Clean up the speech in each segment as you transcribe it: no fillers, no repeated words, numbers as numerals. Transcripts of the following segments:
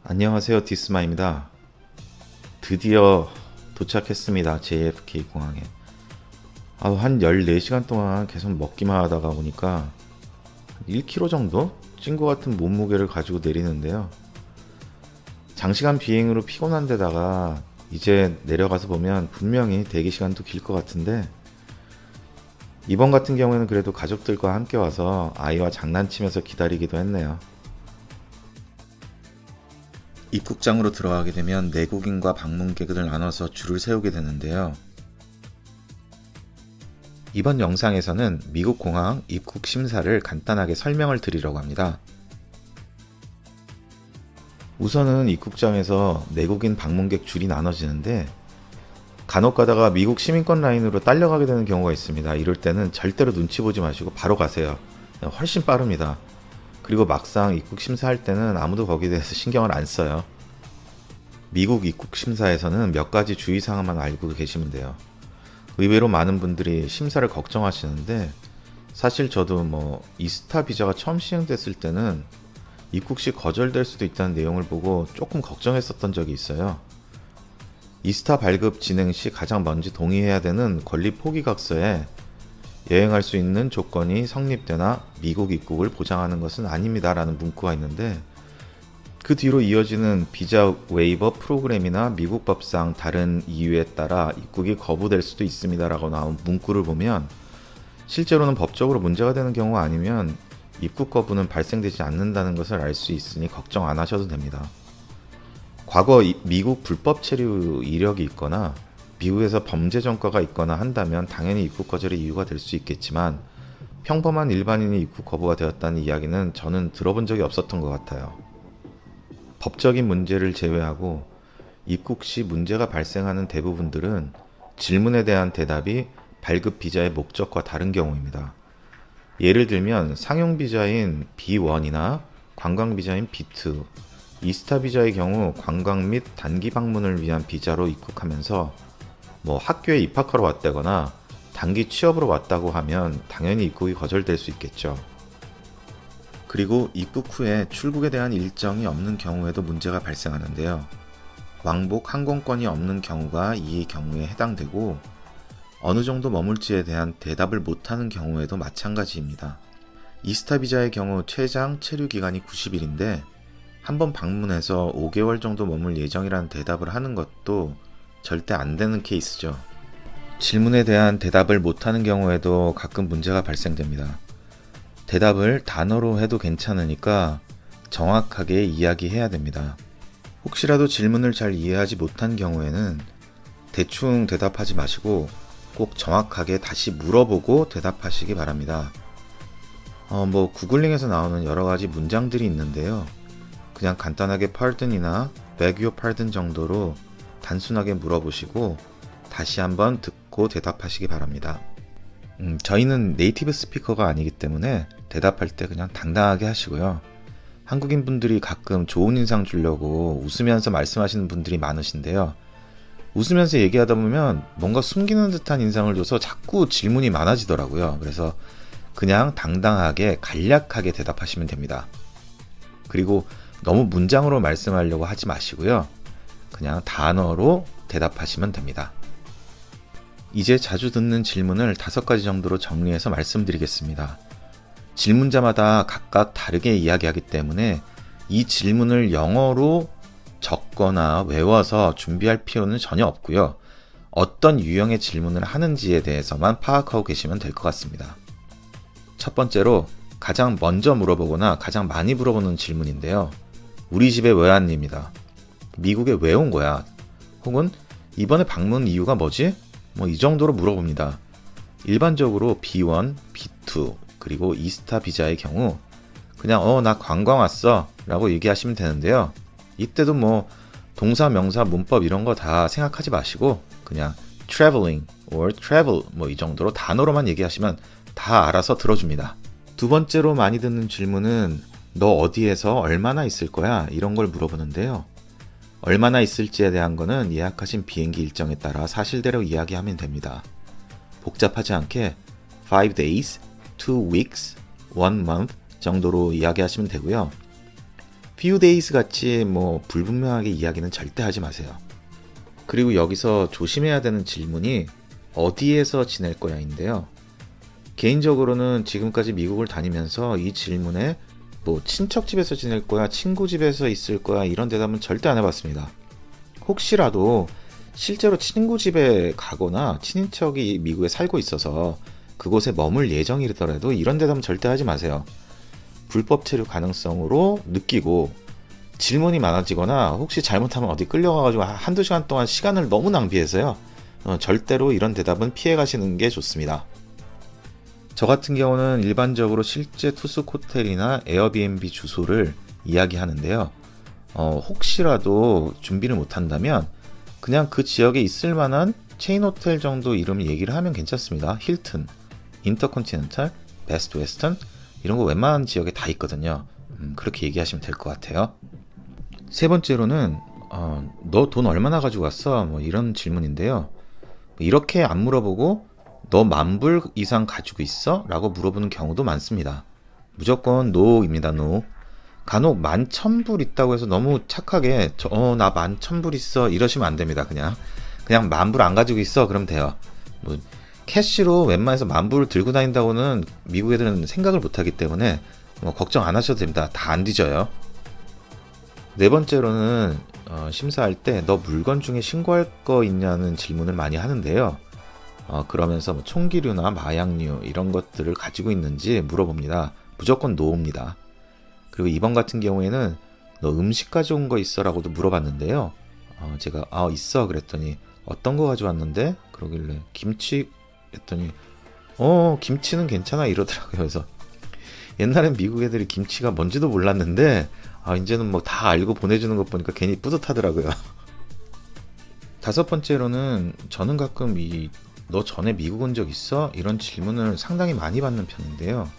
안녕하세요, 디스마입니다. 드디어 도착했습니다. JFK 공항에. 한 14시간 동안 계속 먹기만 하다가 보니까 1kg 정도 찐 것 같은 몸무게를 가지고 내리는데요. 장시간 비행으로 피곤한 데다가 이제 내려가서 보면 분명히 대기 시간도 길 것 같은데, 이번 같은 경우에는 그래도 가족들과 함께 와서 아이와 장난치면서 기다리기도 했네요. 입국장으로 들어가게 되면 내국인과 방문객을 나눠서 줄을 세우게 되는데요. 이번 영상에서는 미국 공항 입국 심사를 간단하게 설명을 드리려고 합니다. 우선은 입국장에서 내국인 방문객 줄이 나눠지는데, 간혹 가다가 미국 시민권 라인으로 딸려가게 되는 경우가 있습니다. 이럴 때는 절대로 눈치 보지 마시고 바로 가세요. 훨씬 빠릅니다. 그리고 막상 입국 심사할 때는 아무도 거기에 대해서 신경을 안 써요. 미국 입국 심사에서는 몇 가지 주의사항만 알고 계시면 돼요. 의외로 많은 분들이 심사를 걱정하시는데, 사실 저도 이스타 비자가 처음 시행됐을 때는 입국 시 거절될 수도 있다는 내용을 보고 조금 걱정했었던 적이 있어요. 이스타 발급 진행 시 가장 먼저 동의해야 되는 권리 포기각서에 여행할 수 있는 조건이 성립되나 미국 입국을 보장하는 것은 아닙니다라는 문구가 있는데, 그 뒤로 이어지는 비자 웨이버 프로그램이나 미국 법상 다른 이유에 따라 입국이 거부될 수도 있습니다라고 나온 문구를 보면, 실제로는 법적으로 문제가 되는 경우가 아니면 입국 거부는 발생되지 않는다는 것을 알 수 있으니 걱정 안 하셔도 됩니다. 과거 미국 불법 체류 이력이 있거나 미국에서 범죄 전과가 있거나 한다면 당연히 입국 거절의 이유가 될 수 있겠지만, 평범한 일반인이 입국 거부가 되었다는 이야기는 저는 들어본 적이 없었던 것 같아요. 법적인 문제를 제외하고 입국 시 문제가 발생하는 대부분들은 질문에 대한 대답이 발급 비자의 목적과 다른 경우입니다. 예를 들면 상용 비자인 B1이나 관광 비자인 B2, 이스타 비자의 경우 관광 및 단기 방문을 위한 비자로 입국하면서 학교에 입학하러 왔다거나 단기 취업으로 왔다고 하면 당연히 입국이 거절될 수 있겠죠. 그리고 입국 후에 출국에 대한 일정이 없는 경우에도 문제가 발생하는데요. 왕복 항공권이 없는 경우가 이 경우에 해당되고, 어느 정도 머물지에 대한 대답을 못하는 경우에도 마찬가지입니다. 이스타 비자의 경우 최장 체류 기간이 90일인데 한번 방문해서 5개월 정도 머물 예정이라는 대답을 하는 것도 절대 안 되는 케이스죠. 질문에 대한 대답을 못하는 경우에도 가끔 문제가 발생됩니다. 대답을 단어로 해도 괜찮으니까 정확하게 이야기해야 됩니다. 혹시라도 질문을 잘 이해하지 못한 경우에는 대충 대답하지 마시고 꼭 정확하게 다시 물어보고 대답하시기 바랍니다. 구글링에서 나오는 여러 가지 문장들이 있는데요. 그냥 간단하게 pardon이나 beg your pardon 정도로 단순하게 물어보시고 다시 한번 듣고 대답하시기 바랍니다. 저희는 네이티브 스피커가 아니기 때문에 대답할 때 그냥 당당하게 하시고요. 한국인 분들이 가끔 좋은 인상 주려고 웃으면서 말씀하시는 분들이 많으신데요. 웃으면서 얘기하다 보면 뭔가 숨기는 듯한 인상을 줘서 자꾸 질문이 많아지더라고요. 그래서 그냥 당당하게 간략하게 대답하시면 됩니다. 그리고 너무 문장으로 말씀하려고 하지 마시고요. 그냥 단어로 대답하시면 됩니다. 이제 자주 듣는 질문을 5가지 정도로 정리해서 말씀드리겠습니다. 질문자마다 각각 다르게 이야기하기 때문에 이 질문을 영어로 적거나 외워서 준비할 필요는 전혀 없고요. 어떤 유형의 질문을 하는지에 대해서만 파악하고 계시면 될 것 같습니다. 첫 번째로 가장 먼저 물어보거나 가장 많이 물어보는 질문인데요. 우리 집에 왜 왔니입니다. 미국에 왜 온 거야? 혹은 이번에 방문 이유가 뭐지? 이 정도로 물어봅니다. 일반적으로 B1, B2, 그리고 이스타 비자의 경우 그냥 나 관광 왔어 라고 얘기하시면 되는데요. 이때도 동사, 명사, 문법 이런 거 다 생각하지 마시고 그냥 traveling or travel 이 정도로 단어로만 얘기하시면 다 알아서 들어줍니다. 두 번째로 많이 듣는 질문은 너 어디에서 얼마나 있을 거야? 이런 걸 물어보는데요. 얼마나 있을지에 대한 거는 예약하신 비행기 일정에 따라 사실대로 이야기하면 됩니다. 복잡하지 않게 5 days, 2 weeks, 1 month 정도로 이야기하시면 되고요. few days 같이 뭐 불분명하게 이야기는 절대 하지 마세요. 그리고 여기서 조심해야 되는 질문이 어디에서 지낼 거야인데요. 개인적으로는 지금까지 미국을 다니면서 이 질문에 뭐 친척 집에서 지낼 거야, 친구 집에서 있을 거야 이런 대답은 절대 안 해봤습니다. 혹시라도 실제로 친구 집에 가거나 친인척이 미국에 살고 있어서 그곳에 머물 예정이더라도 이런 대답은 절대 하지 마세요. 불법 체류 가능성으로 느끼고 질문이 많아지거나 혹시 잘못하면 어디 끌려가가지고 한두 시간 동안 시간을 너무 낭비해서요. 절대로 이런 대답은 피해 가시는 게 좋습니다. 저 같은 경우는 일반적으로 실제 투숙 호텔이나 에어비앤비 주소를 이야기하는데요. 혹시라도 준비를 못한다면 그냥 그 지역에 있을 만한 체인 호텔 정도 이름을 얘기를 하면 괜찮습니다. 힐튼, 인터컨티넨탈, 베스트 웨스턴 이런 거 웬만한 지역에 다 있거든요. 그렇게 얘기하시면 될 것 같아요. 세 번째로는 너 돈 얼마나 가지고 왔어? 뭐 이런 질문인데요. 이렇게 안 물어보고 너 10,000불 이상 가지고 있어? 라고 물어보는 경우도 많습니다. 무조건 no입니다. no. 간혹 11,000불 있다고 해서 너무 착하게 나 11,000불 있어 이러시면 안 됩니다. 그냥 10,000불 안 가지고 있어 그러면 돼요. 뭐 캐시로 웬만해서 10,000불 들고 다닌다고는 미국 애들은 생각을 못 하기 때문에 뭐 걱정 안 하셔도 됩니다. 다 안 뒤져요. 네 번째로는 심사할 때 너 물건 중에 신고할 거 있냐는 질문을 많이 하는데요. 그러면서 뭐 총기류나 마약류 이런 것들을 가지고 있는지 물어봅니다. 무조건 노입니다. 그리고 이번 같은 경우에는 너 음식 가져온 거 있어? 라고도 물어봤는데요. 제가 있어 그랬더니 어떤 거 가져왔는데? 그러길래 김치 했더니 김치는 괜찮아 이러더라고요. 그래서 옛날엔 미국 애들이 김치가 뭔지도 몰랐는데 이제는 뭐 다 알고 보내주는 것 보니까 괜히 뿌듯하더라고요. 다섯 번째로는 저는 가끔 너 전에 미국 온 적 있어? 이런 질문을 상당히 많이 받는 편인데요.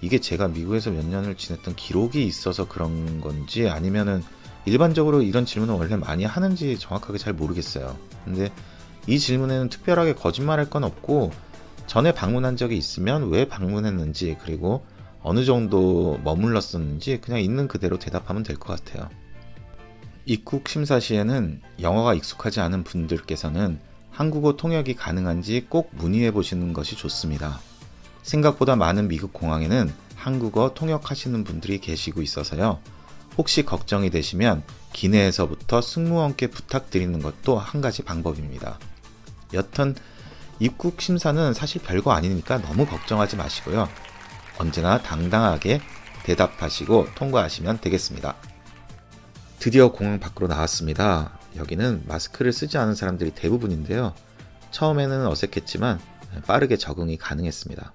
이게 제가 미국에서 몇 년을 지냈던 기록이 있어서 그런 건지 아니면은 일반적으로 이런 질문을 원래 많이 하는지 정확하게 잘 모르겠어요. 근데 이 질문에는 특별하게 거짓말할 건 없고 전에 방문한 적이 있으면 왜 방문했는지 그리고 어느 정도 머물렀었는지 그냥 있는 그대로 대답하면 될 것 같아요. 입국 심사 시에는 영어가 익숙하지 않은 분들께서는 한국어 통역이 가능한지 꼭 문의해 보시는 것이 좋습니다. 생각보다 많은 미국 공항에는 한국어 통역하시는 분들이 계시고 있어서요. 혹시 걱정이 되시면 기내에서부터 승무원께 부탁드리는 것도 한 가지 방법입니다. 여튼 입국 심사는 사실 별거 아니니까 너무 걱정하지 마시고요. 언제나 당당하게 대답하시고 통과하시면 되겠습니다. 드디어 공항 밖으로 나왔습니다. 여기는 마스크를 쓰지 않은 사람들이 대부분인데요. 처음에는 어색했지만 빠르게 적응이 가능했습니다.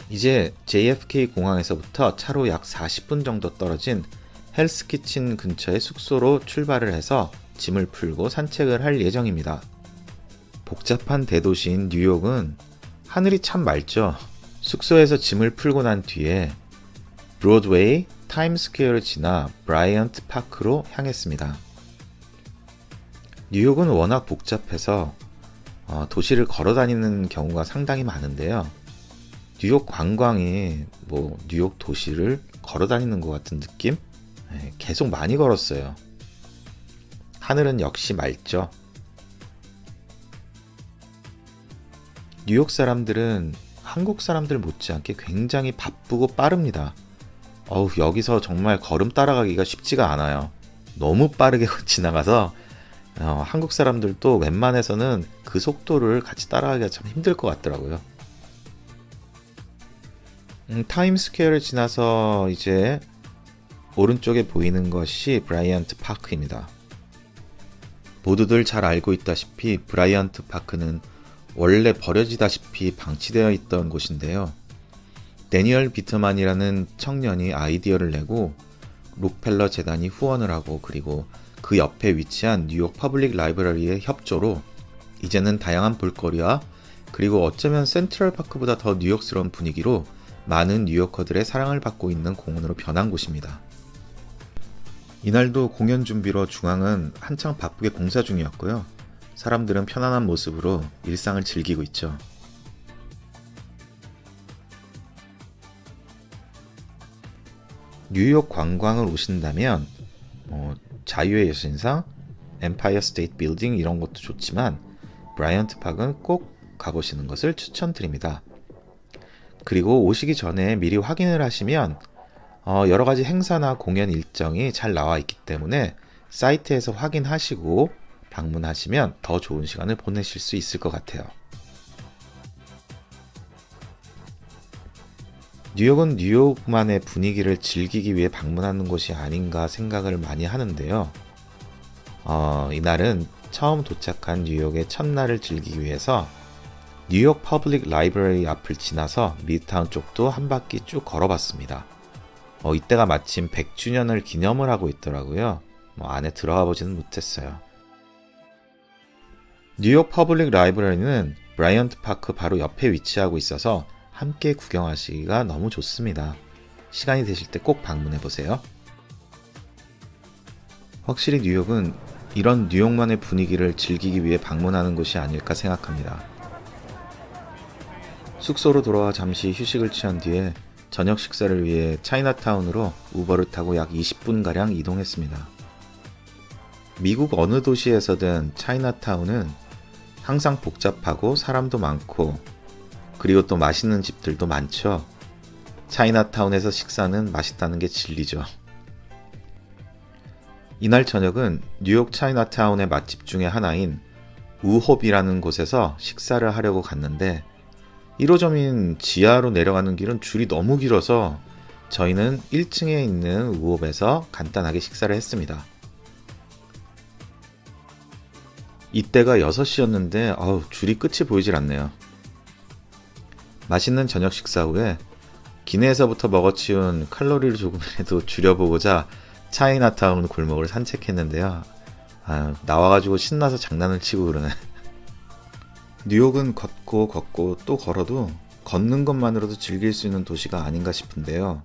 이제 JFK 공항에서부터 차로 약 40분 정도 떨어진 헬스키친 근처의 숙소로 출발을 해서 짐을 풀고 산책을 할 예정입니다. 복잡한 대도시인 뉴욕은 하늘이 참 맑죠. 숙소에서 짐을 풀고 난 뒤에 브로드웨이, 타임스퀘어를 지나 브라이언트 파크로 향했습니다. 뉴욕은 워낙 복잡해서 도시를 걸어 다니는 경우가 상당히 많은데요. 뉴욕 관광이 뉴욕 도시를 걸어 다니는 것 같은 느낌? 계속 많이 걸었어요. 하늘은 역시 맑죠. 뉴욕 사람들은 한국 사람들 못지않게 굉장히 바쁘고 빠릅니다. 여기서 정말 걸음 따라가기가 쉽지가 않아요. 너무 빠르게 지나가서 한국 사람들도 웬만해서는 그 속도를 같이 따라가기가 참 힘들 것 같더라고요. 타임스퀘어를 지나서 이제 오른쪽에 보이는 것이 브라이언트 파크입니다. 모두들 잘 알고 있다시피 브라이언트 파크는 원래 버려지다시피 방치되어 있던 곳인데요. 데니얼 비트만이라는 청년이 아이디어를 내고 록펠러 재단이 후원을 하고 그리고 그 옆에 위치한 뉴욕 퍼블릭 라이브러리의 협조로 이제는 다양한 볼거리와 그리고 어쩌면 센트럴파크보다 더 뉴욕스러운 분위기로 많은 뉴요커들의 사랑을 받고 있는 공원으로 변한 곳입니다. 이날도 공연 준비로 중앙은 한창 바쁘게 공사 중이었고요. 사람들은 편안한 모습으로 일상을 즐기고 있죠. 뉴욕 관광을 오신다면 자유의 여신상, 엠파이어 스테이트 빌딩 이런 것도 좋지만 브라이언트 파크는 꼭 가보시는 것을 추천드립니다. 그리고 오시기 전에 미리 확인을 하시면 여러 가지 행사나 공연 일정이 잘 나와 있기 때문에 사이트에서 확인하시고 방문하시면 더 좋은 시간을 보내실 수 있을 것 같아요. 뉴욕은 뉴욕만의 분위기를 즐기기 위해 방문하는 곳이 아닌가 생각을 많이 하는데요. 이날은 처음 도착한 뉴욕의 첫날을 즐기기 위해서 뉴욕 퍼블릭 라이브러리 앞을 지나서 미드타운 쪽도 한 바퀴 쭉 걸어봤습니다. 이때가 마침 100주년을 기념을 하고 있더라고요. 안에 들어가 보지는 못했어요. 뉴욕 퍼블릭 라이브러리는 브라이언트 파크 바로 옆에 위치하고 있어서 함께 구경하시기가 너무 좋습니다. 시간이 되실 때 꼭 방문해 보세요. 확실히 뉴욕은 이런 뉴욕만의 분위기를 즐기기 위해 방문하는 곳이 아닐까 생각합니다. 숙소로 돌아와 잠시 휴식을 취한 뒤에 저녁 식사를 위해 차이나타운으로 우버를 타고 약 20분가량 이동했습니다. 미국 어느 도시에서든 차이나타운은 항상 복잡하고 사람도 많고 그리고 또 맛있는 집들도 많죠. 차이나타운에서 식사는 맛있다는 게 진리죠. 이날 저녁은 뉴욕 차이나타운의 맛집 중에 하나인 우홉이라는 곳에서 식사를 하려고 갔는데 1호점인 지하로 내려가는 길은 줄이 너무 길어서 저희는 1층에 있는 우홉에서 간단하게 식사를 했습니다. 이때가 6시였는데 줄이 끝이 보이질 않네요. 맛있는 저녁 식사 후에 기내에서부터 먹어치운 칼로리를 조금이라도 줄여보고자 차이나타운 골목을 산책했는데요. 나와가지고 신나서 장난을 치고 그러네. 뉴욕은 걷고 또 걸어도 걷는 것만으로도 즐길 수 있는 도시가 아닌가 싶은데요.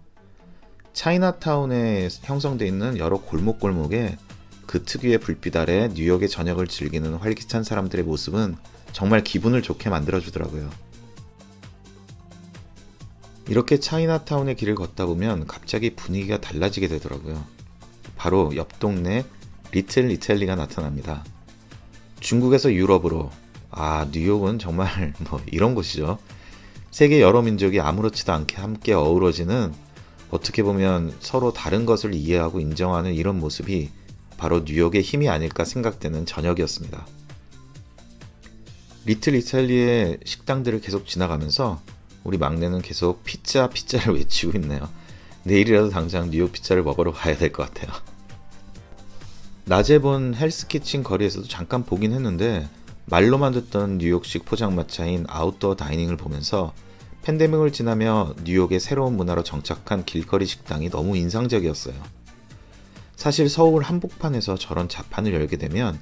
차이나타운에 형성되어 있는 여러 골목골목에 그 특유의 불빛 아래 뉴욕의 저녁을 즐기는 활기찬 사람들의 모습은 정말 기분을 좋게 만들어주더라고요. 이렇게 차이나타운의 길을 걷다 보면 갑자기 분위기가 달라지게 되더라고요. 바로 옆 동네 리틀 이탈리가 나타납니다. 중국에서 유럽으로 뉴욕은 정말 이런 곳이죠. 세계 여러 민족이 아무렇지도 않게 함께 어우러지는 어떻게 보면 서로 다른 것을 이해하고 인정하는 이런 모습이 바로 뉴욕의 힘이 아닐까 생각되는 저녁이었습니다. 리틀 이탈리의 식당들을 계속 지나가면서 우리 막내는 계속 피자를 외치고 있네요. 내일이라도 당장 뉴욕 피자를 먹으러 가야 될 것 같아요. 낮에 본 헬스키친 거리에서도 잠깐 보긴 했는데 말로만 듣던 뉴욕식 포장마차인 아웃도어 다이닝을 보면서 팬데믹을 지나며 뉴욕의 새로운 문화로 정착한 길거리 식당이 너무 인상적이었어요. 사실 서울 한복판에서 저런 자판을 열게 되면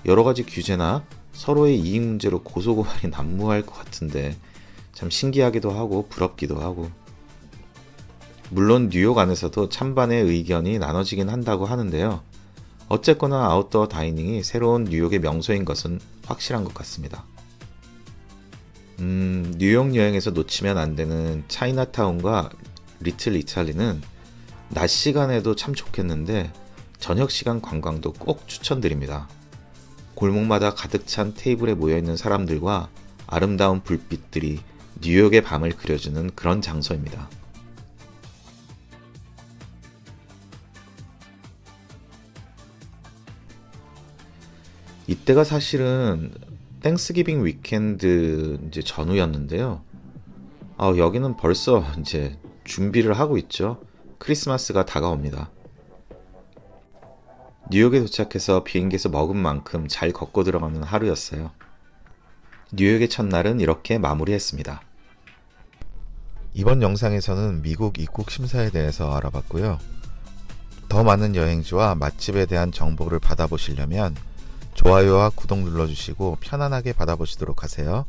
여러 가지 규제나 서로의 이익 문제로 고소고발이 난무할 것 같은데 참 신기하기도 하고 부럽기도 하고. 물론 뉴욕 안에서도 찬반의 의견이 나눠지긴 한다고 하는데요. 어쨌거나 아웃도어 다이닝이 새로운 뉴욕의 명소인 것은 확실한 것 같습니다. 뉴욕 여행에서 놓치면 안 되는 차이나타운과 리틀 이탈리는 낮 시간에도 참 좋겠는데 저녁 시간 관광도 꼭 추천드립니다. 골목마다 가득 찬 테이블에 모여있는 사람들과 아름다운 불빛들이 뉴욕의 밤을 그려주는 그런 장소입니다. 이때가 사실은 땡스기빙 위켄드 이제 전후였는데요. 여기는 벌써 이제 준비를 하고 있죠. 크리스마스가 다가옵니다. 뉴욕에 도착해서 비행기에서 먹은 만큼 잘 걷고 들어가는 하루였어요. 뉴욕의 첫날은 이렇게 마무리했습니다. 이번 영상에서는 미국 입국 심사에 대해서 알아봤고요. 더 많은 여행지와 맛집에 대한 정보를 받아보시려면 좋아요와 구독 눌러주시고 편안하게 받아보시도록 하세요.